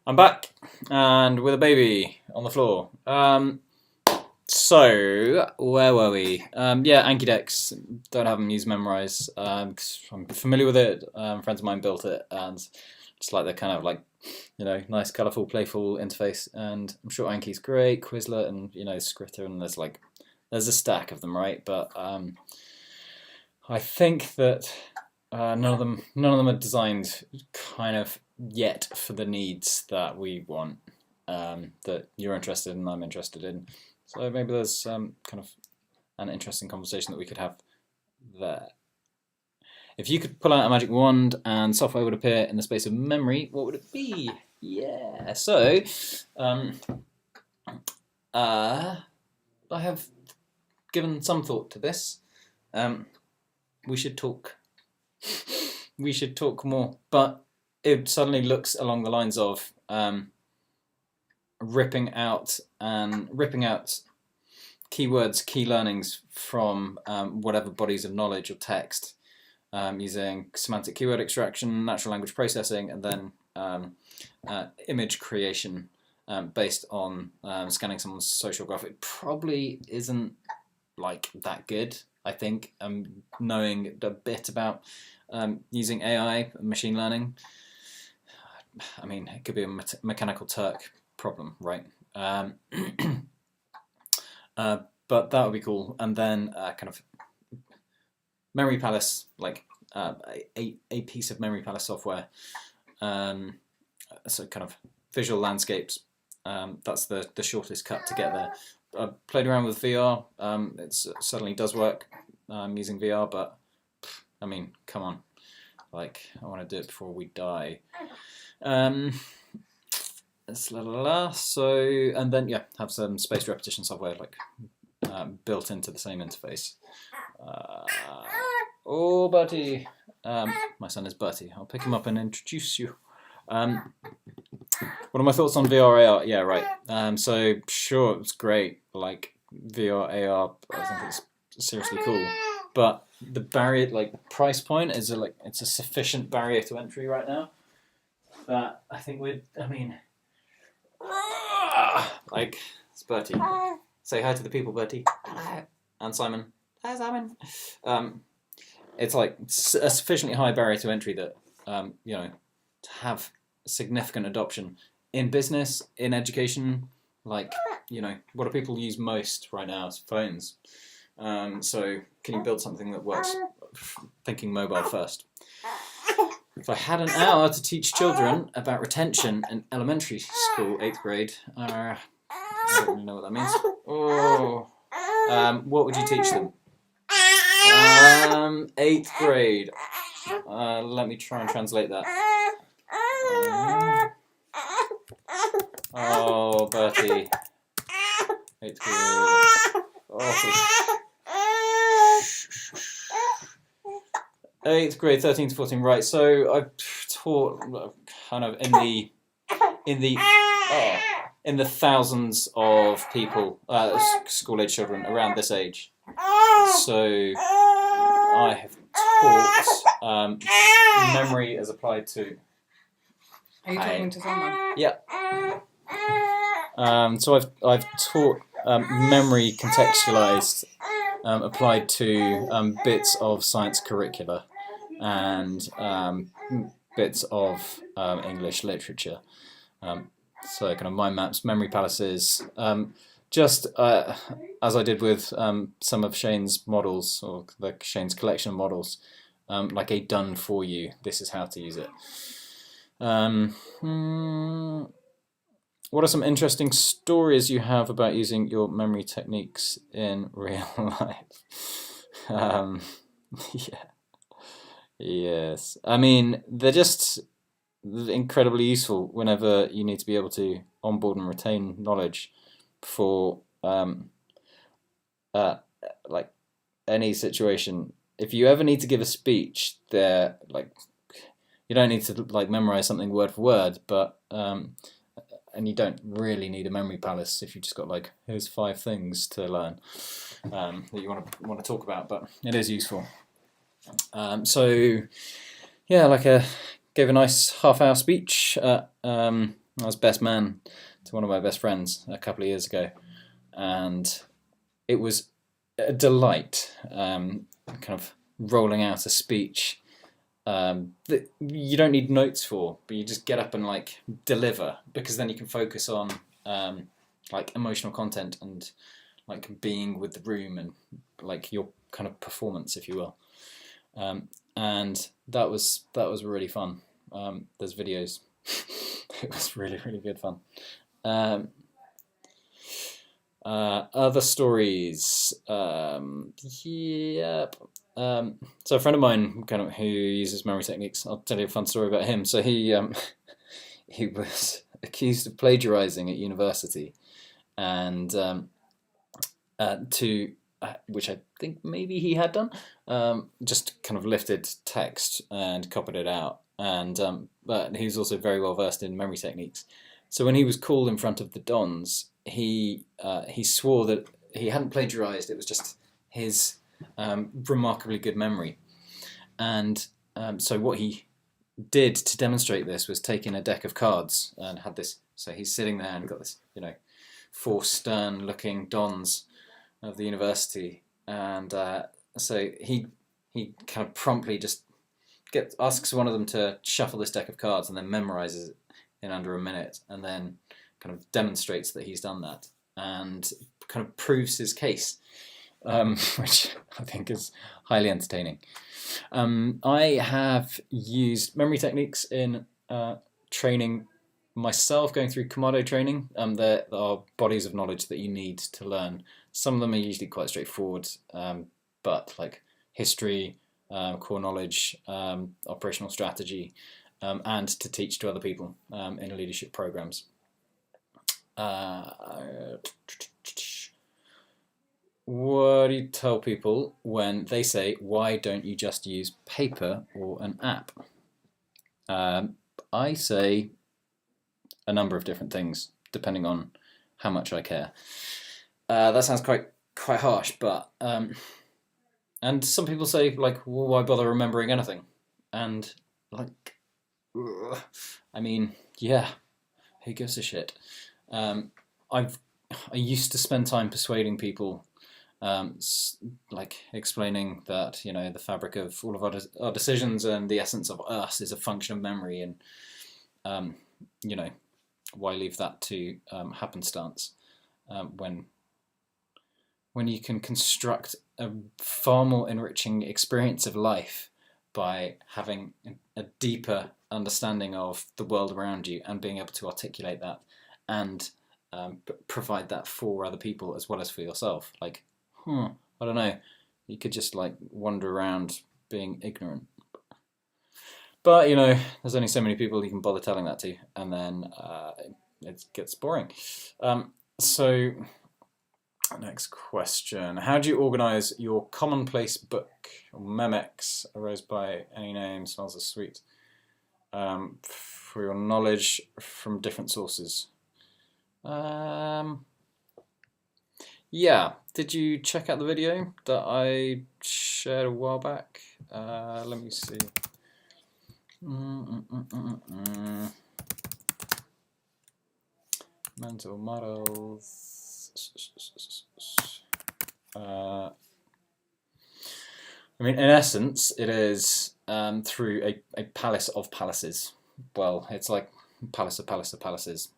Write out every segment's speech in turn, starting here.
I'm back, and with a baby on the floor. So, where were we? Yeah, Anki decks. Don't have them use Memorize. 'Cause I'm familiar with it. Friends of mine built it, and just like the kind of like, nice, colourful, playful interface. And I'm sure Anki's great, Quizlet, and Scritter, and there's a stack of them, right? But I think that none of them are designed kind of yet for the needs that we want, that you're interested in, I'm interested in. So maybe there's kind of an interesting conversation that we could have there. If you could pull out a magic wand and software would appear in the space of memory, what would it be? Yeah. So I have given some thought to this. We should talk more, but it suddenly looks along the lines of ripping out keywords, key learnings from whatever bodies of knowledge or text, using semantic keyword extraction, natural language processing, and then image creation based on scanning someone's social graph. It probably isn't like that good, I think, knowing a bit about using AI, machine learning. I mean, it could be a mechanical Turk problem, right? But that would be cool. And then kind of Memory Palace, like a piece of Memory Palace software. So kind of visual landscapes. That's the shortest cut to get there. I played around with VR. It certainly does work using VR, but I mean, come on. Like, I want to do it before we die. So, and then have some spaced repetition software like built into the same interface. Oh, Bertie. My son is Bertie. I'll pick him up and introduce you. What are my thoughts on VR AR? Yeah, right. So sure, it's great. Like VR AR, I think it's seriously cool. But the barrier, like price point, is it's a sufficient barrier to entry right now. That I think like it's Bertie. Say hi to the people, Bertie. Hello. And Simon. Hi, Simon. It's like a sufficiently high barrier to entry that to have significant adoption in business, in education. Like what do people use most right now? It's phones. So can you build something that works? Thinking mobile first. If I had an hour to teach children about retention in elementary school, 8th grade, I don't really know what that means. Oh, what would you teach them? 8th grade. Let me try and translate that. Oh, Bertie. 8th grade. Oh. 8th grade, 13 to 14, right? So I've taught kind of in the thousands of people, school-age children around this age. So I have taught memory as applied to. Are you talking to someone? Yeah. So I've taught memory contextualized, applied to bits of science curricula and bits of English literature. So kind of mind maps, memory palaces, just as I did with some of Shane's models, or Shane's collection of models, like a done for you, this is how to use it. What are some interesting stories you have about using your memory techniques in real life? Yeah. Yes. I mean, they're just incredibly useful whenever you need to be able to onboard and retain knowledge for like any situation. If you ever need to give a speech, they're like, you don't need to like memorize something word for word, but and you don't really need a memory palace if you just got like, here's 5 things to learn that you want to talk about, but it is useful. So yeah, gave a nice half-hour speech at I was best man to one of my best friends a couple of years ago, and it was a delight, kind of rolling out a speech that you don't need notes for, but you just get up and like deliver, because then you can focus on like emotional content and like being with the room and like your kind of performance, if you will. And that was really fun. There's videos. It was really good fun. Other stories. Yep. So a friend of mine, kind of who uses memory techniques, I'll tell you a fun story about him. So he he was accused of plagiarizing at university, and which I think maybe he had done, just kind of lifted text and copied it out, and but he's also very well versed in memory techniques. So when he was called in front of the Dons, he swore that he hadn't plagiarized. It was just his remarkably good memory, and so what he did to demonstrate this was take in a deck of cards and had this. So he's sitting there and got this, four stern-looking Dons of the university, and so he kind of promptly just asks one of them to shuffle this deck of cards and then memorizes it in under a minute, and then kind of demonstrates that he's done that and kind of proves his case, which I think is highly entertaining. I have used memory techniques in training myself, going through Komodo training. There are bodies of knowledge that you need to learn. Some of them are usually quite straightforward, but like history, core knowledge, operational strategy, and to teach to other people in leadership programs. What do you tell people when they say, why don't you just use paper or an app? I say a number of different things, depending on how much I care. That sounds quite harsh, but and some people say, like, well, why bother remembering anything? And like, I mean, yeah, who gives a shit? I used to spend time persuading people, like explaining that the fabric of all of our decisions and the essence of us is a function of memory, and why leave that to happenstance when you can construct a far more enriching experience of life by having a deeper understanding of the world around you and being able to articulate that and provide that for other people as well as for yourself. Like, I don't know, you could just like wander around being ignorant. But there's only so many people you can bother telling that to, and then it gets boring. So, next question: how do you organise your commonplace book, or Memex, arose by any name, smells of sweet, for your knowledge from different sources? Yeah. Did you check out the video that I shared a while back? Let me see. Mental models. I mean, in essence, it is through a palace of palaces. Well, it's like palace of palaces.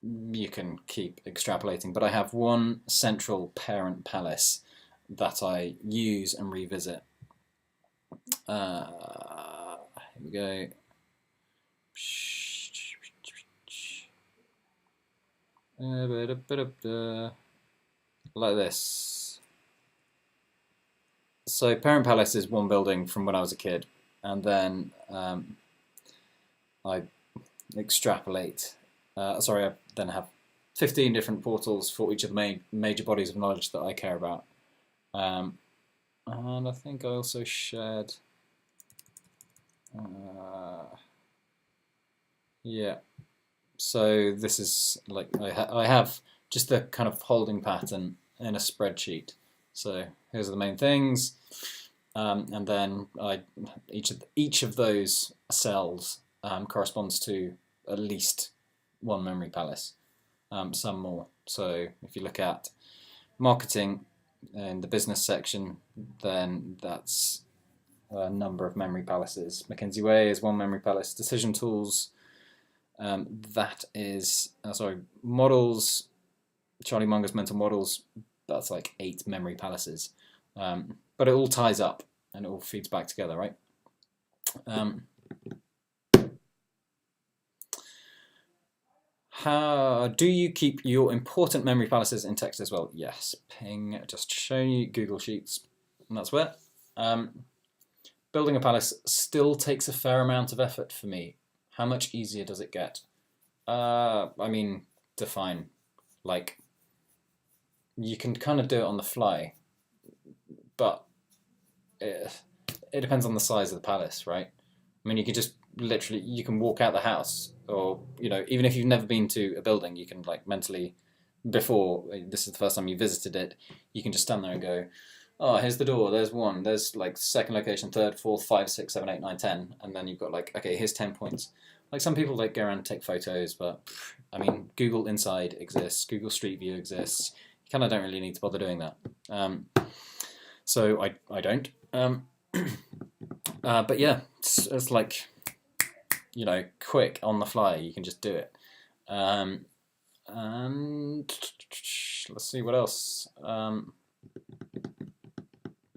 You can keep extrapolating, but I have one central parent palace that I use and revisit. Here we go. Like this. So parent palace is one building from when I was a kid, and then I extrapolate. I then have 15 different portals for each of the major bodies of knowledge that I care about. And I think I also shared, yeah. So this is like, I have just the kind of holding pattern in a spreadsheet. So here's the main things, and then each of those cells corresponds to at least one memory palace, some more. So if you look at marketing in the business section, then that's a number of memory palaces. Mackenzie Way is one memory palace. Decision tools, that is, models, Charlie Munger's mental models, that's like 8 memory palaces. But it all ties up and it all feeds back together, right? How do you keep your important memory palaces in text as well? Yes, ping, just showing you Google Sheets, and that's where. Building a palace still takes a fair amount of effort for me. How much easier does it get? I mean, define. Like, you can kind of do it on the fly, but it depends on the size of the palace, right? I mean, you could just literally, you can walk out the house, or, you know, even if you've never been to a building, you can like mentally, before this is the first time you visited it, you can just stand there and go, oh, here's the door, there's one, there's like second location, third, fourth, 5, 6, 7, 8, 9, 10, and then you've got like, okay, here's 10 points. Like some people like go around and take photos, but I mean, Google Inside exists, Google Street View exists. You kind of don't really need to bother doing that. So I don't. But yeah, it's like, you know, quick on the fly. You can just do it. And let's see what else.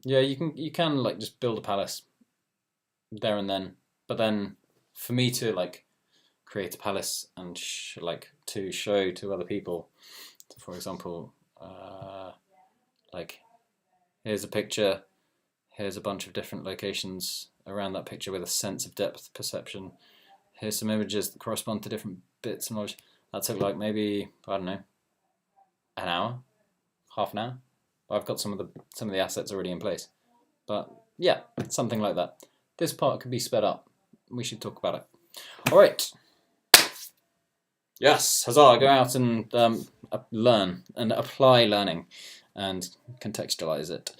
Yeah, you can like just build a palace there and then. But then, for me to like create a palace and to show to other people, for example, like here's a picture, here's a bunch of different locations around that picture with a sense of depth perception. Here's some images that correspond to different bits and knowledge. That took like maybe, I don't know, an hour, half an hour. I've got some of the assets already in place. But yeah, something like that. This part could be sped up. We should talk about it. All right. Yes, huzzah! Go out and learn and apply learning and contextualize it.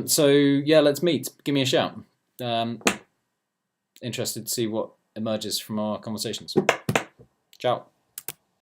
So yeah, let's meet. Give me a shout. Interested to see what emerges from our conversations. Ciao.